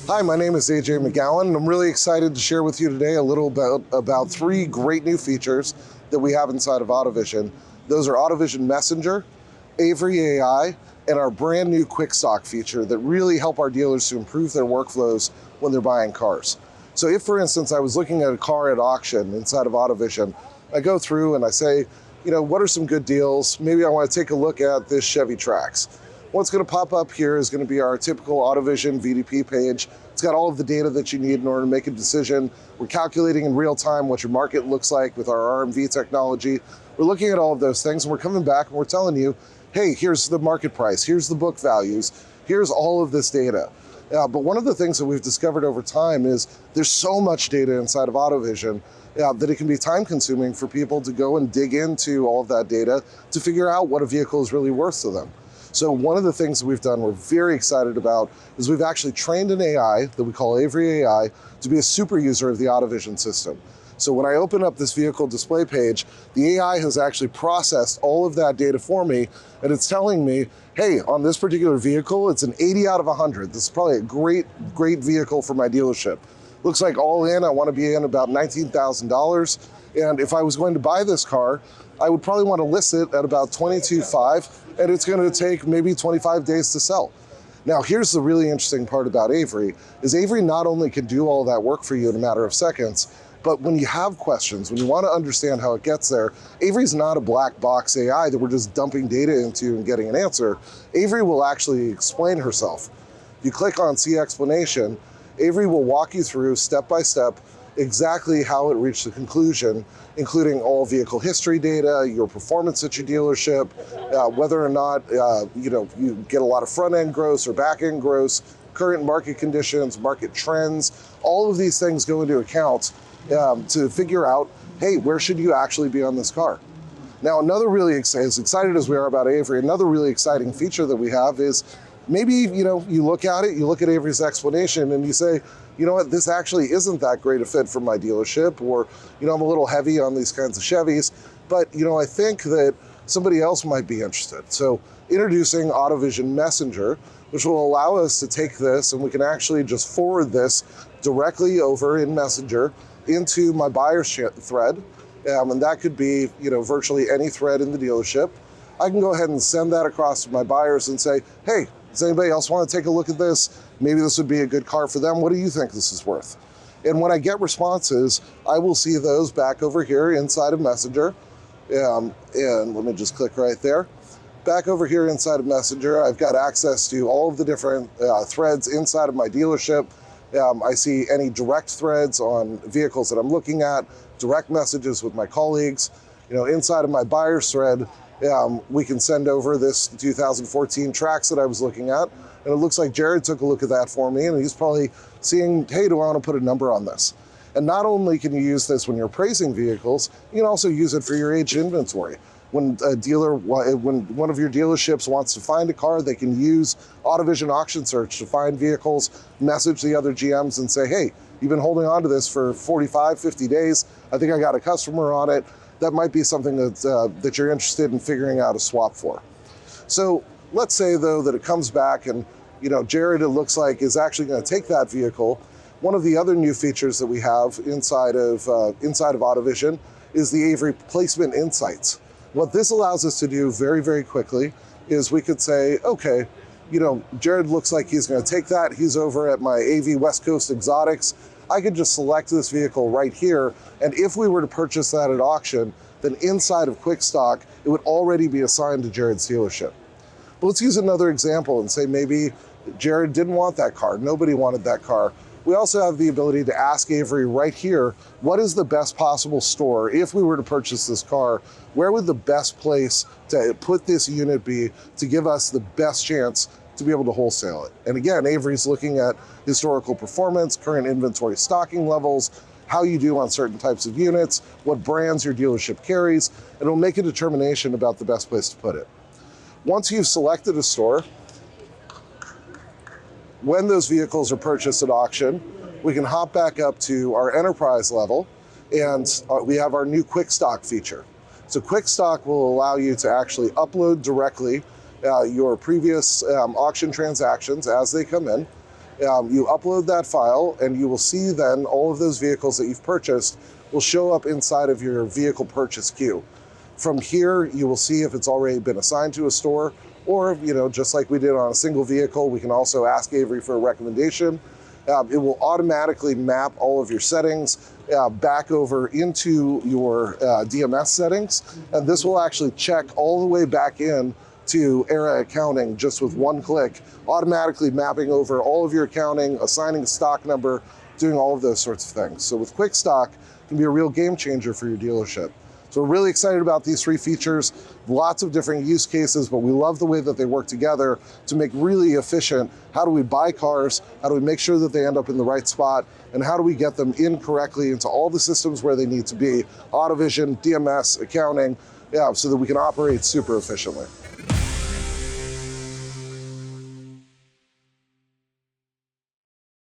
Hi, my name is AJ McGowan, and I'm really excited to share with you today a little bit about three great new features that we have inside of AutoVision. Those are AutoVision Messenger, Avery AI, and our brand new Quick Stock feature that really help our dealers to improve their workflows when they're buying cars. So if, for instance, I was looking at a car at auction inside of AutoVision, I go through and I say, what are some good deals? Maybe I want to take a look at this Chevy Trax. What's going to pop up here is going to be our typical AutoVision VDP page. It's got all of the data that you need in order to make a decision. We're calculating in real time what your market looks like with our RMV technology. We're looking at all of those things, and we're coming back and we're telling you, hey, here's the market price, here's the book values, here's all of this data. But one of the things that we've discovered over time is there's so much data inside of AutoVision that it can be time consuming for people to go and dig into all of that data to figure out what a vehicle is really worth to them. So one of the things that we've done, we're very excited about, is we've actually trained an AI that we call Avery AI to be a super user of the AutoVision system. So when I open up this vehicle display page, the AI has actually processed all of that data for me, and it's telling me, hey, on this particular vehicle, it's an 80 out of 100. This is probably a great vehicle for my dealership. Looks like all in, I want to be in about $19,000. And if I was going to buy this car, I would probably want to list it at about $22,500, and it's going to take maybe 25 days to sell. Now, here's the really interesting part about Avery, is Avery not only can do all that work for you in a matter of seconds, but when you have questions, when you want to understand how it gets there, Avery's not a black box AI that we're just dumping data into and getting an answer. Avery will actually explain herself. If you click on See Explanation, Avery will walk you through step by step exactly how it reached the conclusion, including all vehicle history data, your performance at your dealership, whether or not you get a lot of front-end gross or back-end gross, current market conditions, market trends. All of these things go into account to figure out, hey, where should you actually be on this car? Now, another really as excited as we are about Avery, another really exciting feature that we have is maybe you look at it, you look at Avery's explanation, and you say, you know what, this actually isn't that great a fit for my dealership, or I'm a little heavy on these kinds of Chevys, but I think that somebody else might be interested. So introducing AutoVision Messenger, which will allow us to take this and we can actually just forward this directly over in Messenger into my buyer's thread, and that could be virtually any thread in the dealership. I can go ahead and send that across to my buyers and say, hey, does anybody else want to take a look at this? Maybe this would be a good car for them. What do you think this is worth? And when I get responses, I will see those back over here inside of Messenger. And let me just click right there. Back over here inside of Messenger, I've got access to all of the different threads inside of my dealership. I see any direct threads on vehicles that I'm looking at, direct messages with my colleagues. Inside of my buyer's thread, we can send over this 2014 Trax that I was looking at, and it looks like Jared took a look at that for me, and he's probably seeing, hey, do I want to put a number on this? And not only can you use this when you're appraising vehicles, you can also use it for your aged inventory. When when one of your dealerships wants to find a car, they can use AutoVision Auction Search to find vehicles, message the other GMs and say, hey, you've been holding on to this for 45, 50 days. I think I got a customer on it. That might be something that you're interested in figuring out a swap for. So let's say, though, that it comes back and Jared, it looks like, is actually going to take that vehicle. One of the other new features that we have inside of AutoVision is the Avery Placement Insights. What this allows us to do very, very quickly is we could say, okay, Jared looks like he's going to take that. He's over at my AV West Coast Exotics. I could just select this vehicle right here, and if we were to purchase that at auction, then inside of Quick Stock, it would already be assigned to Jared's dealership. But let's use another example and say maybe Jared didn't want that car. Nobody wanted that car. We also have the ability to ask Avery right here, what is the best possible store? If we were to purchase this car, where would the best place to put this unit be to give us the best chance to be able to wholesale it? And again, Avery's looking at historical performance, current inventory stocking levels, how you do on certain types of units, what brands your dealership carries, and it'll make a determination about the best place to put it. Once you've selected a store, when those vehicles are purchased at auction, we can hop back up to our enterprise level, and we have our new Quick Stock feature. So Quick Stock will allow you to actually upload directly your previous auction transactions as they come in. You upload that file, and you will see then all of those vehicles that you've purchased will show up inside of your vehicle purchase queue. From here, you will see if it's already been assigned to a store, or just like we did on a single vehicle, we can also ask Avery for a recommendation. It will automatically map all of your settings back over into your DMS settings, and this will actually check all the way back in to Era Accounting just with one click, automatically mapping over all of your accounting, assigning a stock number, doing all of those sorts of things. So with Quick Stock, it can be a real game changer for your dealership. So we're really excited about these 3 features, lots of different use cases, but we love the way that they work together to make really efficient, how do we buy cars, how do we make sure that they end up in the right spot, and how do we get them in correctly into all the systems where they need to be, AutoVision, DMS, accounting, so that we can operate super efficiently.